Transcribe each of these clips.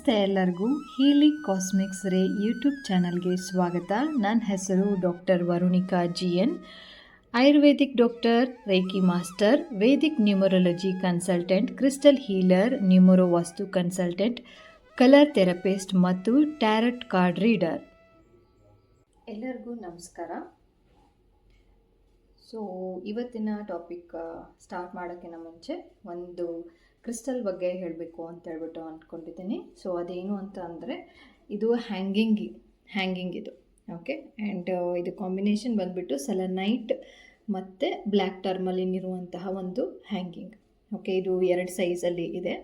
ನಮಸ್ತೆ ಎಲ್ಲರಿಗೂ. Healing cosmics ರೇ ಯೂಟ್ಯೂಬ್ ಚಾನಲ್ಗೆ ಸ್ವಾಗತ. ನನ್ನ ಹೆಸರು doctor Varunika GN, Ayurvedic doctor, reiki master, Vedic numerology consultant, crystal healer, numero vastu consultant, colour therapist ಮತ್ತು ಟ್ಯಾರಟ್ ಕಾರ್ಡ್ ರೀಡರ್. ಎಲ್ಲರಿಗೂ ನಮಸ್ಕಾರ. ಸೊ ಇವತ್ತಿನ ಟಾಪಿಕ್ ಸ್ಟಾರ್ಟ್ ಮಾಡೋಕ್ಕಿಂತ ಮುಂಚೆ ಒಂದು ಕ್ರಿಸ್ಟಲ್ ಬಗ್ಗೆ ಹೇಳಬೇಕು ಅಂತ ಹೇಳ್ಬಿಟ್ಟು ಅಂದ್ಕೊಂಡಿದ್ದೀನಿ. ಸೊ ಅದೇನು ಅಂತ ಅಂದರೆ, ಇದು ಹ್ಯಾಂಗಿಂಗ್ ಇದು. ಓಕೆ, ಆ್ಯಂಡ್ ಇದು ಕಾಂಬಿನೇಷನ್ ಬಂದುಬಿಟ್ಟು ಸೆಲೆನೈಟ್ ಮತ್ತು ಬ್ಲ್ಯಾಕ್ ಟರ್ಮಲಿನ್ ಇರುವಂತಹ ಒಂದು ಹ್ಯಾಂಗಿಂಗ್. ಓಕೆ, ಇದು 2 ಸೈಜಲ್ಲಿ ಇದೆ.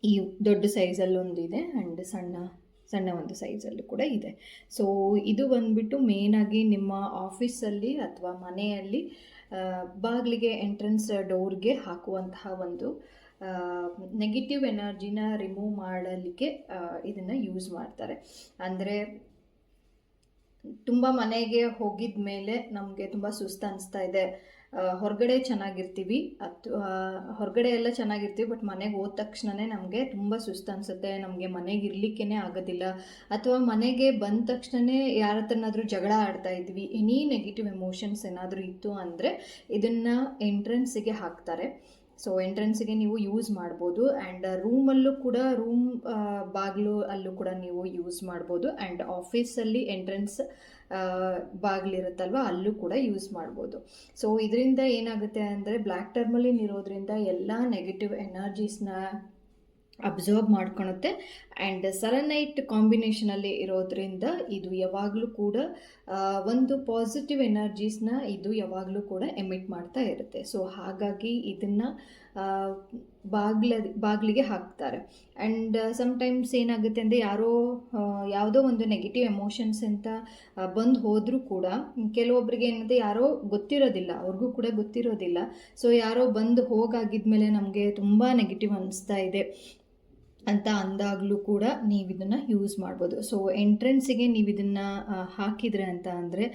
ಈ ದೊಡ್ಡ ಸೈಜಲ್ಲಿ ಒಂದು ಇದೆ ಆ್ಯಂಡ್ ಸಣ್ಣ ಒಂದು ಸೈಜಲ್ಲೂ ಕೂಡ ಇದೆ. ಸೊ ಇದು ಬಂದುಬಿಟ್ಟು ಮೇಯ್ನಾಗಿ ನಿಮ್ಮ ಆಫೀಸಲ್ಲಿ ಅಥವಾ ಮನೆಯಲ್ಲಿ ಬಾಗಿಲಿಗೆ ಎಂಟ್ರೆನ್ಸ್ ಡೋರ್ಗೆ ಹಾಕುವಂತಹ ಒಂದು ನೆಗೆಟಿವ್ ಎನರ್ಜಿನ ರಿಮೂವ್ ಮಾಡಲಿಕ್ಕೆ ಇದನ್ನು ಯೂಸ್ ಮಾಡ್ತಾರೆ. ಅಂದರೆ ತುಂಬ ಮನೆಗೆ ಹೋಗಿದ ಮೇಲೆ ನಮಗೆ ತುಂಬ ಸುಸ್ತು ಅನಿಸ್ತಾ ಇದೆ, ಹೊರಗಡೆ ಚೆನ್ನಾಗಿರ್ತೀವಿ ಅಥವಾ ಹೊರಗಡೆ ಎಲ್ಲ ಚೆನ್ನಾಗಿರ್ತೀವಿ, ಬಟ್ ಮನೆಗೆ ಹೋದ ತಕ್ಷಣವೇ ನಮಗೆ ತುಂಬ ಸುಸ್ತು ಅನಿಸುತ್ತೆ, ನಮಗೆ ಮನೆಗೆ ಇರಲಿಕ್ಕೇ ಆಗೋದಿಲ್ಲ, ಅಥವಾ ಮನೆಗೆ ಬಂದ ತಕ್ಷಣವೇ ಯಾರ ಹತ್ರನಾದರೂ ಜಗಳ ಆಡ್ತಾ ಇದ್ವಿ, ಎನಿ ನೆಗೆಟಿವ್ ಎಮೋಷನ್ಸ್ ಏನಾದರೂ ಇತ್ತು ಅಂದರೆ ಇದನ್ನು ಎಂಟ್ರೆನ್ಸಿಗೆ ಹಾಕ್ತಾರೆ. ಸೊ ಎಂಟ್ರೆನ್ಸಿಗೆ ನೀವು ಯೂಸ್ ಮಾಡ್ಬೋದು. ಆ್ಯಂಡ್ ರೂಮಲ್ಲೂ ಕೂಡ ಬಾಗಿಲು ಅಲ್ಲೂ ಕೂಡ ನೀವು ಯೂಸ್ ಮಾಡ್ಬೋದು. ಆ್ಯಂಡ್ ಆಫೀಸಲ್ಲಿ ಎಂಟ್ರೆನ್ಸ್ ಬಾಗಿಲಿರುತ್ತಲ್ವ ಅಲ್ಲೂ ಕೂಡ ಯೂಸ್ ಮಾಡ್ಬೋದು. ಸೊ ಇದರಿಂದ ಏನಾಗುತ್ತೆ ಅಂದರೆ, ಬ್ಲ್ಯಾಕ್ ಟರ್ಮಲಿನ್ ಇರೋದ್ರಿಂದ ಎಲ್ಲ ನೆಗೆಟಿವ್ ಎನರ್ಜೀಸ್ನ ಅಬ್ಸರ್ವ್ ಮಾಡ್ಕೊಳುತ್ತೆ. ಆ್ಯಂಡ್ ಸೆಲೆನೈಟ್ ಕಾಂಬಿನೇಷನಲ್ಲಿ ಇರೋದ್ರಿಂದ ಇದು ಯಾವಾಗಲೂ ಕೂಡ ಒಂದು ಪಾಸಿಟಿವ್ ಎನರ್ಜೀಸ್ನ ಇದು ಯಾವಾಗಲೂ ಕೂಡ ಎಮಿಟ್ ಮಾಡ್ತಾ ಇರುತ್ತೆ. ಸೊ ಹಾಗಾಗಿ ಇದನ್ನು ಬಾಗಿಲಿಗೆ ಹಾಕ್ತಾರೆ. ಆ್ಯಂಡ್ ಸಮ್ಟೈಮ್ಸ್ ಏನಾಗುತ್ತೆ ಅಂದರೆ, ಯಾವುದೋ ಒಂದು ನೆಗೆಟಿವ್ ಎಮೋಷನ್ಸ್ ಅಂತ ಬಂದು ಹೋದರೂ ಕೂಡ ಕೆಲವೊಬ್ಬರಿಗೆ ಏನಂದರೆ ಯಾರೋ ಗೊತ್ತಿರೋದಿಲ್ಲ, ಅವ್ರಿಗೂ ಕೂಡ ಗೊತ್ತಿರೋದಿಲ್ಲ. ಸೊ ಯಾರೋ ಬಂದು ಹೋಗಾಗಿದ್ಮೇಲೆ ನಮಗೆ ತುಂಬ ನೆಗೆಟಿವ್ ಅನ್ನಿಸ್ತಾ ಇದೆ ಅಂತ ಅಂದಾಗಲೂ ಕೂಡ ನೀವು ಇದನ್ನು ಯೂಸ್ ಮಾಡ್ಬೋದು. ಸೊ ಎಂಟ್ರೆನ್ಸಿಗೆ ನೀವು ಇದನ್ನು ಹಾಕಿದ್ರೆ ಅಂತ ಅಂದರೆ,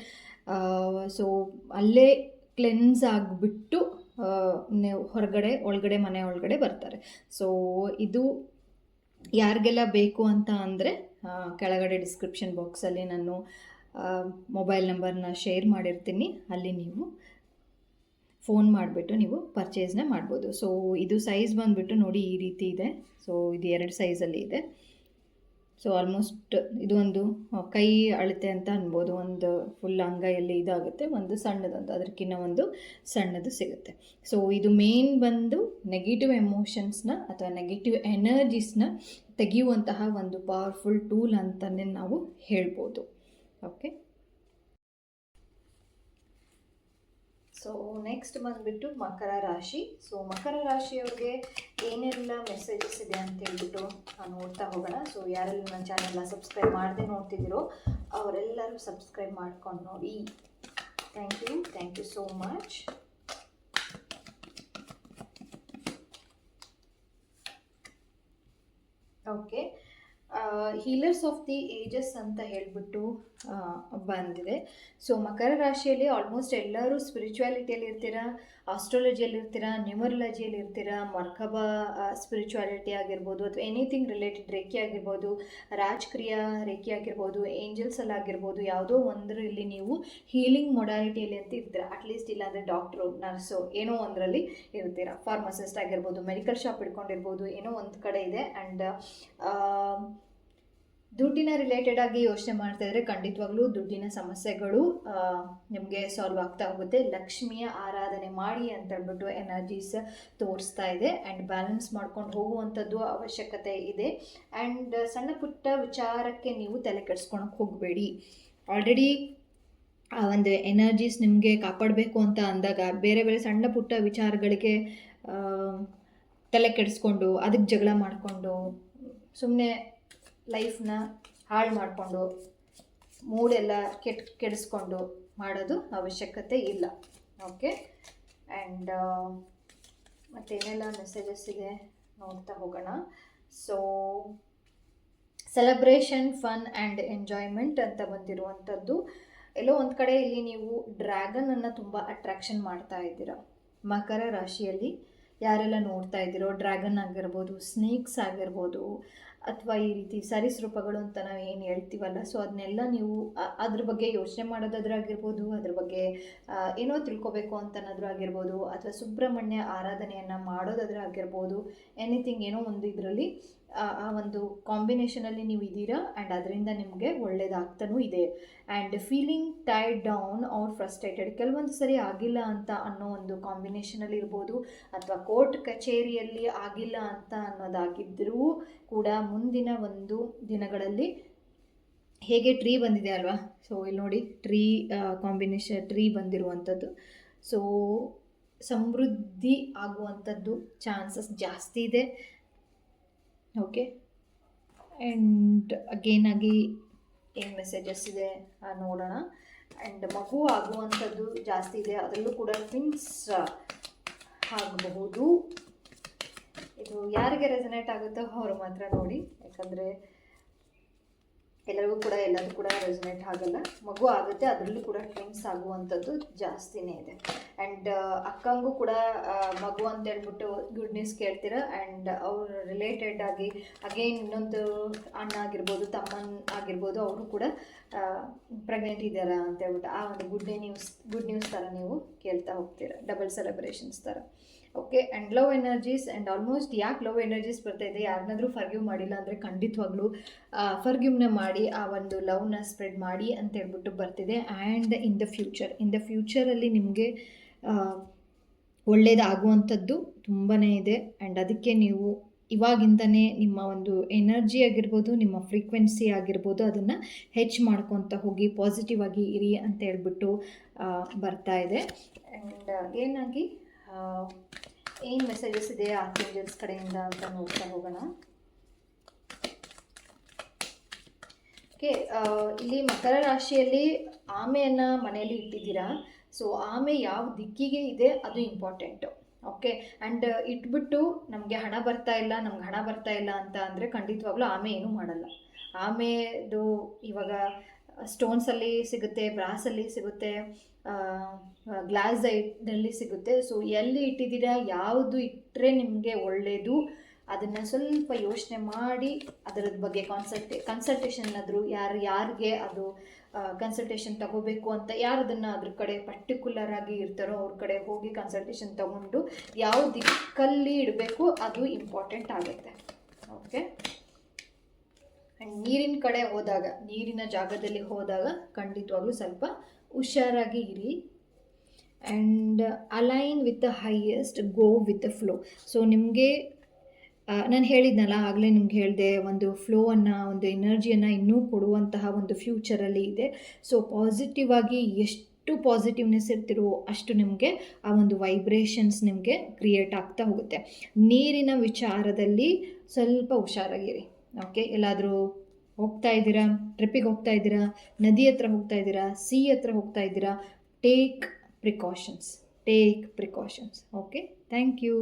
ಸೊ ಅಲ್ಲೇ ಕ್ಲೆನ್ಸ್ ಆಗಿಬಿಟ್ಟು ನೀವು ಒಳಗಡೆ ಮನೆ ಒಳಗಡೆ ಬರ್ತಾರೆ. ಸೊ ಇದು ಯಾರಿಗೆಲ್ಲ ಬೇಕು ಅಂತ ಅಂದರೆ, ಕೆಳಗಡೆ ಡಿಸ್ಕ್ರಿಪ್ಷನ್ ಬಾಕ್ಸಲ್ಲಿ ನಾನು ಮೊಬೈಲ್ ನಂಬರ್ನ ಶೇರ್ ಮಾಡಿರ್ತೀನಿ, ಅಲ್ಲಿ ನೀವು ಫೋನ್ ಮಾಡಿಬಿಟ್ಟು ನೀವು ಪರ್ಚೇಸ್ನ ಮಾಡ್ಬೋದು. ಸೊ ಇದು ಸೈಜ್ ಬಂದುಬಿಟ್ಟು ನೋಡಿ ಈ ರೀತಿ ಇದೆ. ಸೊ ಇದು 2 ಸೈಜಲ್ಲಿ ಇದೆ. ಸೊ ಆಲ್ಮೋಸ್ಟ್ ಇದು ಒಂದು ಕೈ ಅಳತೆ ಅಂತ ಅನ್ಬೋದು. ಒಂದು ಫುಲ್ ಅಂಗೈಯಲ್ಲಿ ಇದಾಗುತ್ತೆ, ಒಂದು ಸಣ್ಣದೊಂದು ಅದಕ್ಕಿಂತ ಒಂದು ಸಣ್ಣದು ಸಿಗುತ್ತೆ. ಸೊ ಇದು ಮೇನ್ ಬಂದು ನೆಗೆಟಿವ್ ಎಮೋಷನ್ಸ್ನ ಅಥವಾ ನೆಗೆಟಿವ್ ಎನರ್ಜೀಸ್ನ ತೆಗೆಯುವಂತಹ ಒಂದು ಪವರ್ಫುಲ್ ಟೂಲ್ ಅಂತಲೇ ನಾವು ಹೇಳ್ಬೋದು. ಓಕೆ, ಸೊ ನೆಕ್ಸ್ಟ್ ಬಂದುಬಿಟ್ಟು ಮಕರ ರಾಶಿ. ಸೊ ಮಕರ ರಾಶಿಯವ್ರಿಗೆ ಏನೆಲ್ಲ ಮೆಸೇಜಸ್ ಇದೆ ಅಂತ ಹೇಳ್ಬಿಟ್ಟು ನೋಡ್ತಾ ಹೋಗೋಣ. ಸೊ ಯಾರೆಲ್ಲ ನನ್ನ ಚಾನೆಲ್ನ ಸಬ್ಸ್ಕ್ರೈಬ್ ಮಾಡದೆ ನೋಡ್ತಿದ್ದೀರೋ ಅವರೆಲ್ಲರೂ ಸಬ್ಸ್ಕ್ರೈಬ್ ಮಾಡ್ಕೊಂಡು ನೋಡಿ. Thank you so much. Okay, healers of the ages ಅಂತ ಹೇಳಿಬಿಟ್ಟು ಬಂದಿದೆ. ಸೊ ಮಕರ ರಾಶಿಯಲ್ಲಿ ಆಲ್ಮೋಸ್ಟ್ ಎಲ್ಲರೂ ಸ್ಪಿರಿಚುವಾಲಿಟಿಯಲ್ಲಿ ಇರ್ತೀರಾ, ಆಸ್ಟ್ರಾಲಜಿಯಲ್ಲಿ ಇರ್ತೀರಾ, ನ್ಯೂಮರಾಲಜಿಯಲ್ಲಿ ಇರ್ತೀರಾ, ಮರ್ಕಬಾ ಸ್ಪಿರಿಚುವಾಲಿಟಿ ಆಗಿರ್ಬೋದು, ಅಥವಾ ಎನಿಥಿಂಗ್ ರಿಲೇಟೆಡ್ ರೇಖಿ ಆಗಿರ್ಬೋದು, ರಾಜಕ್ರಿಯಾ ರೇಖಿ ಆಗಿರ್ಬೋದು, ಏಂಜಲ್ಸಲ್ಲಿ ಆಗಿರ್ಬೋದು, ಯಾವುದೋ ಒಂದರಲ್ಲಿ ನೀವು ಹೀಲಿಂಗ್ ಮೊಡಾಲಿಟಿಯಲ್ಲಿ ಅಂತ ಇರ್ತೀರಾ. ಅಟ್ಲೀಸ್ಟ್ ಇಲ್ಲಾಂದರೆ ಡಾಕ್ಟ್ರು, ನರ್ಸು, ಏನೋ ಒಂದರಲ್ಲಿ ಇರ್ತೀರಾ. ಫಾರ್ಮಸಿಸ್ಟ್ ಆಗಿರ್ಬೋದು, ಮೆಡಿಕಲ್ ಶಾಪ್ ಇಟ್ಕೊಂಡಿರ್ಬೋದು, ಏನೋ ಒಂದು ಕಡೆ ಇದೆ. ಆ್ಯಂಡ್ ದುಡ್ಡಿನ ರಿಲೇಟೆಡ್ ಆಗಿ ಯೋಚನೆ ಮಾಡ್ತಾ ಇದ್ರೆ ಖಂಡಿತವಾಗ್ಲೂ ದುಡ್ಡಿನ ಸಮಸ್ಯೆಗಳು ನಿಮಗೆ ಸಾಲ್ವ್ ಆಗ್ತಾ ಹೋಗುತ್ತೆ. ಲಕ್ಷ್ಮಿಯ ಆರಾಧನೆ ಮಾಡಿ ಅಂತ ಹೇಳ್ಬಿಟ್ಟು ಎನರ್ಜೀಸ್ ತೋರಿಸ್ತಾ ಇದೆ. ಆ್ಯಂಡ್ ಬ್ಯಾಲೆನ್ಸ್ ಮಾಡ್ಕೊಂಡು ಹೋಗುವಂಥದ್ದು ಅವಶ್ಯಕತೆ ಇದೆ. ಆ್ಯಂಡ್ ಸಣ್ಣ ಪುಟ್ಟ ವಿಚಾರಕ್ಕೆ ನೀವು ತಲೆ ಕೆಡಿಸ್ಕೊಳಕ್ಕೆ ಹೋಗಬೇಡಿ. ಆಲ್ರೆಡಿ ಆ ಒಂದು ಎನರ್ಜೀಸ್ ನಿಮಗೆ ಕಾಪಾಡಬೇಕು ಅಂತ ಅಂದಾಗ ಬೇರೆ ಸಣ್ಣ ಪುಟ್ಟ ವಿಚಾರಗಳಿಗೆ ತಲೆ ಕೆಡಿಸ್ಕೊಂಡು ಅದಕ್ಕೆ ಜಗಳ ಮಾಡಿಕೊಂಡು ಸುಮ್ಮನೆ ಲೈಫ್ನ ಹಾಳು ಮಾಡಿಕೊಂಡು ಮೂಡೆಲ್ಲ ಕೆಡಿಸ್ಕೊಂಡು ಮಾಡೋದು ಅವಶ್ಯಕತೆ ಇಲ್ಲ. ಓಕೆ, ಆ್ಯಂಡ್ ಮತ್ತೇನೆಲ್ಲ ಮೆಸೇಜಸ್ ಇದೆ ನೋಡ್ತಾ ಹೋಗೋಣ. So celebration, fun and enjoyment ಅಂತ ಬಂದಿರುವಂಥದ್ದು. ಎಲ್ಲೋ ಒಂದು ಕಡೆ ಇಲ್ಲಿ ನೀವು ಡ್ರ್ಯಾಗನನ್ನು ತುಂಬ ಅಟ್ರಾಕ್ಷನ್ ಮಾಡ್ತಾ ಇದ್ದೀರಾ. ಮಕರ ರಾಶಿಯಲ್ಲಿ ಯಾರೆಲ್ಲ ನೋಡ್ತಾ ಇದ್ದೀರೋ, ಡ್ರ್ಯಾಗನ್ ಆಗಿರ್ಬೋದು, ಸ್ನೇಕ್ಸ್ ಆಗಿರ್ಬೋದು, ಅಥವಾ ಈ ರೀತಿ ಸರೀಸೃಪಗಳು ಅಂತ ನಾವು ಏನು ಹೇಳ್ತೀವಲ್ಲ, ಸೊ ಅದನ್ನೆಲ್ಲ ನೀವು ಅದ್ರ ಬಗ್ಗೆ ಯೋಚನೆ ಮಾಡೋದಾದ್ರಾಗಿರ್ಬೋದು, ಅದ್ರ ಬಗ್ಗೆ ಏನೋ ತಿಳ್ಕೊಬೇಕು ಅಂತನಾದ್ರೂ ಆಗಿರ್ಬೋದು, ಅಥವಾ ಸುಬ್ರಹ್ಮಣ್ಯ ಆರಾಧನೆಯನ್ನು ಮಾಡೋದಾದ್ರಾಗಿರ್ಬೋದು, ಎನಿಥಿಂಗ್ ಏನೋ ಒಂದು ಇದರಲ್ಲಿ ಆ ಒಂದು ಕಾಂಬಿನೇಷನಲ್ಲಿ ನೀವು ಇದ್ದೀರಾ ಆ್ಯಂಡ್ ಅದರಿಂದ ನಿಮಗೆ ಒಳ್ಳೇದಾಗ್ತಾನೂ ಇದೆ. And feeling tired down or frustrated, ಕೆಲವೊಂದು ಸರಿ ಆಗಿಲ್ಲ ಅಂತ ಅನ್ನೋ ಒಂದು ಕಾಂಬಿನೇಷನಲ್ಲಿ ಇರ್ಬೋದು, ಅಥವಾ ಕೋರ್ಟ್ ಕಚೇರಿಯಲ್ಲಿ ಆಗಿಲ್ಲ ಅಂತ ಅನ್ನೋದಾಗಿದ್ದರೂ ಕೂಡ ಮುಂದಿನ ಒಂದು ದಿನಗಳಲ್ಲಿ ಹೇಗೆ ಟ್ರೀ ಬಂದಿದೆ ಅಲ್ವಾ, ಸೊ ಇಲ್ಲಿ ನೋಡಿ ಟ್ರೀ ಕಾಂಬಿನೇಷನ್, ಟ್ರೀ ಬಂದಿರುವಂಥದ್ದು, ಸೊ ಸಮೃದ್ಧಿ ಆಗುವಂಥದ್ದು ಚಾನ್ಸಸ್ ಜಾಸ್ತಿ ಇದೆ. ಓಕೆ, ಆ್ಯಂಡ್ ಅಗೇನ್ ಆಗಿ ಏನು ಮೆಸೇಜಸ್ ಇದೆ ನೋಡೋಣ. ಆ್ಯಂಡ್ ಮಗು ಆಗುವಂಥದ್ದು ಜಾಸ್ತಿ ಇದೆ, ಅದರಲ್ಲೂ ಕೂಡ ಟ್ವಿನ್ಸ್ ಆಗಬಹುದು. ಇದು ಯಾರಿಗೆ ರೆಸನೇಟ್ ಆಗುತ್ತೋ ಅವರು ಮಾತ್ರ ನೋಡಿ, ಯಾಕಂದರೆ ಎಲ್ಲರಿಗೂ ಕೂಡ ಎಲ್ಲರೂ ಕೂಡ ರೆಸನೇಟ್ ಆಗಲ್ಲ. ಮಗು ಆಗುತ್ತೆ, ಅದರಲ್ಲೂ ಕೂಡ ಟ್ವಿನ್ಸ್ ಆಗುವಂಥದ್ದು ಜಾಸ್ತಿನೇ ಇದೆ. ಆ್ಯಂಡ್ ಅಕ್ಕಂಗೂ ಕೂಡ ಮಗು ಅಂತ ಹೇಳ್ಬಿಟ್ಟು ಗುಡ್ ನ್ಯೂಸ್ ಕೇಳ್ತೀರ. ಆ್ಯಂಡ್ ಅವ್ರು ರಿಲೇಟೆಡ್ ಆಗಿ ಅಗೇನ್ ಇನ್ನೊಂದು ಅಣ್ಣ ಆಗಿರ್ಬೋದು, ತಮ್ಮನ್ ಆಗಿರ್ಬೋದು, ಅವರು ಕೂಡ ಪ್ರೆಗ್ನೆಂಟ್ ಇದ್ದಾರಾ ಅಂತ ಹೇಳ್ಬಿಟ್ಟು ಆ ಒಂದು ಗುಡ್ ನ್ಯೂಸ್ ಥರ ನೀವು ಕೇಳ್ತಾ ಹೋಗ್ತೀರ, ಡಬಲ್ ಸೆಲೆಬ್ರೇಷನ್ಸ್ ಥರ. Okay, and love energies. And almost ಯಾಕೆ ಲವ್ ಎನರ್ಜೀಸ್ ಬರ್ತಾಯಿದೆ, ಯಾರನ್ನಾದ್ರೂ ಫರ್ಗಿವ್ ಮಾಡಿಲ್ಲ ಅಂದರೆ ಖಂಡಿತವಾಗ್ಲೂ ಫರ್ಗಿವ್ನ ಮಾಡಿ ಆ ಒಂದು ಲವ್ನ ಸ್ಪ್ರೆಡ್ ಮಾಡಿ ಅಂತ ಹೇಳ್ಬಿಟ್ಟು ಬರ್ತಿದೆ. ಆ್ಯಂಡ್ ಇನ್ ದ ಫ್ಯೂಚರಲ್ಲಿ ನಿಮಗೆ ಒಳ್ಳೆಯದಾಗುವಂಥದ್ದು ತುಂಬಾ ಇದೆ. ಆ್ಯಂಡ್ ಅದಕ್ಕೆ ನೀವು ಇವಾಗಿಂದನೇ ನಿಮ್ಮ ಒಂದು ಎನರ್ಜಿ ಆಗಿರ್ಬೋದು, ನಿಮ್ಮ ಫ್ರೀಕ್ವೆನ್ಸಿ ಆಗಿರ್ಬೋದು, ಅದನ್ನು ಹೆಚ್ಚು ಮಾಡ್ಕೊತ ಹೋಗಿ, ಪಾಸಿಟಿವ್ ಆಗಿ ಇರಿ ಅಂತ ಹೇಳ್ಬಿಟ್ಟು ಬರ್ತಾ ಇದೆ. ಆ್ಯಂಡ್ ಏನಾಗಿ ಏನು ಮೆಸೇಜಸ್ ಇದೆ ಆರ್ಕೇಂಜಲ್ಸ್ ಕಡೆಯಿಂದ ಅಂತ ನೋಡ್ತಾ ಹೋಗೋಣ. ಓಕೆ, ಇಲ್ಲಿ ಮಕರ ರಾಶಿಯಲ್ಲಿ ಆಮೆಯನ್ನು ಮನೆಯಲ್ಲಿ ಇಟ್ಟಿದ್ದೀರಾ. ಸೊ ಆಮೆ ಯಾವ ದಿಕ್ಕಿಗೆ ಇದೆ ಅದು ಇಂಪಾರ್ಟೆಂಟು. ಓಕೆ, ಆ್ಯಂಡ್ ಇಟ್ಬಿಟ್ಟು ನಮಗೆ ಹಣ ಬರ್ತಾ ಇಲ್ಲ ಅಂತ ಅಂದರೆ ಖಂಡಿತವಾಗ್ಲೂ ಆಮೆ ಏನೂ ಮಾಡಲ್ಲ. ಆಮೆದು ಇವಾಗ ಸ್ಟೋನ್ಸಲ್ಲಿ ಸಿಗುತ್ತೆ, ಬ್ರಾಸಲ್ಲಿ ಸಿಗುತ್ತೆ, ಗ್ಲಾಸ್ ಐಟಲ್ಲಿ ಸಿಗುತ್ತೆ. ಸೊ ಎಲ್ಲಿ ಇಟ್ಟಿದ್ದೀರಾ, ಯಾವುದು ಇಟ್ಟರೆ ನಿಮಗೆ ಒಳ್ಳೆಯದು, ಅದನ್ನು ಸ್ವಲ್ಪ ಯೋಚನೆ ಮಾಡಿ ಅದರದ ಬಗ್ಗೆ ಕನ್ಸಲ್ಟೇಷನ್ ಆದರೂ ಯಾರಿಗೆ ಅದು ಕನ್ಸಲ್ಟೇಷನ್ ತಗೋಬೇಕು ಅಂತ ಯಾರು ಅದನ್ನು ಅದ್ರ ಕಡೆ ಪರ್ಟಿಕ್ಯುಲರ್ ಆಗಿ ಇರ್ತಾರೋ ಅವ್ರ ಕಡೆ ಹೋಗಿ ಕನ್ಸಲ್ಟೇಷನ್ ತಗೊಂಡು ಯಾವ ದಿಕ್ಕಲ್ಲಿ ಇಡಬೇಕು ಅದು ಇಂಪಾರ್ಟೆಂಟ್ ಆಗುತ್ತೆ. ಓಕೆ, ಆ್ಯಂಡ್ ನೀರಿನ ಕಡೆ ಹೋದಾಗ, ನೀರಿನ ಜಾಗದಲ್ಲಿ ಹೋದಾಗ ಖಂಡಿತವಾಗ್ಲೂ ಸ್ವಲ್ಪ ಹುಷಾರಾಗಿ ಇರಿ. And align with the highest, go with the flow. So ನಿಮಗೆ ನಾನು ಹೇಳಿದ್ನಲ್ಲ ಆಗಲೇ, ನಿಮ್ಗೆ ಹೇಳಿದೆ, ಒಂದು ಫ್ಲೋವನ್ನು, ಒಂದು ಎನರ್ಜಿಯನ್ನು ಇನ್ನೂ ಕೊಡುವಂತಹ ಒಂದು ಫ್ಯೂಚರಲ್ಲಿ ಇದೆ. ಸೊ ಪಾಸಿಟಿವ್ ಆಗಿ ಎಷ್ಟು ಪಾಸಿಟಿವ್ನೆಸ್ ಇರ್ತಿರೋ ಅಷ್ಟು ನಿಮಗೆ ಆ ಒಂದು ವೈಬ್ರೇಷನ್ಸ್ ನಿಮಗೆ ಕ್ರಿಯೇಟ್ ಆಗ್ತಾ ಹೋಗುತ್ತೆ. ನೀರಿನ ವಿಚಾರದಲ್ಲಿ ಸ್ವಲ್ಪ ಹುಷಾರಾಗಿರಿ. ಓಕೆ, ಎಲ್ಲಾದರೂ ಹೋಗ್ತಾ ಇದ್ದೀರಾ, ಟ್ರಿಪ್ಪಿಗೆ ಹೋಗ್ತಾ ಇದ್ದೀರಾ, ನದಿ ಹತ್ರ ಹೋಗ್ತಾ ಇದ್ದೀರಾ, ಸಿ ಹತ್ರ ಹೋಗ್ತಾ ಇದ್ದೀರಾ, take precautions. Okay, thank you.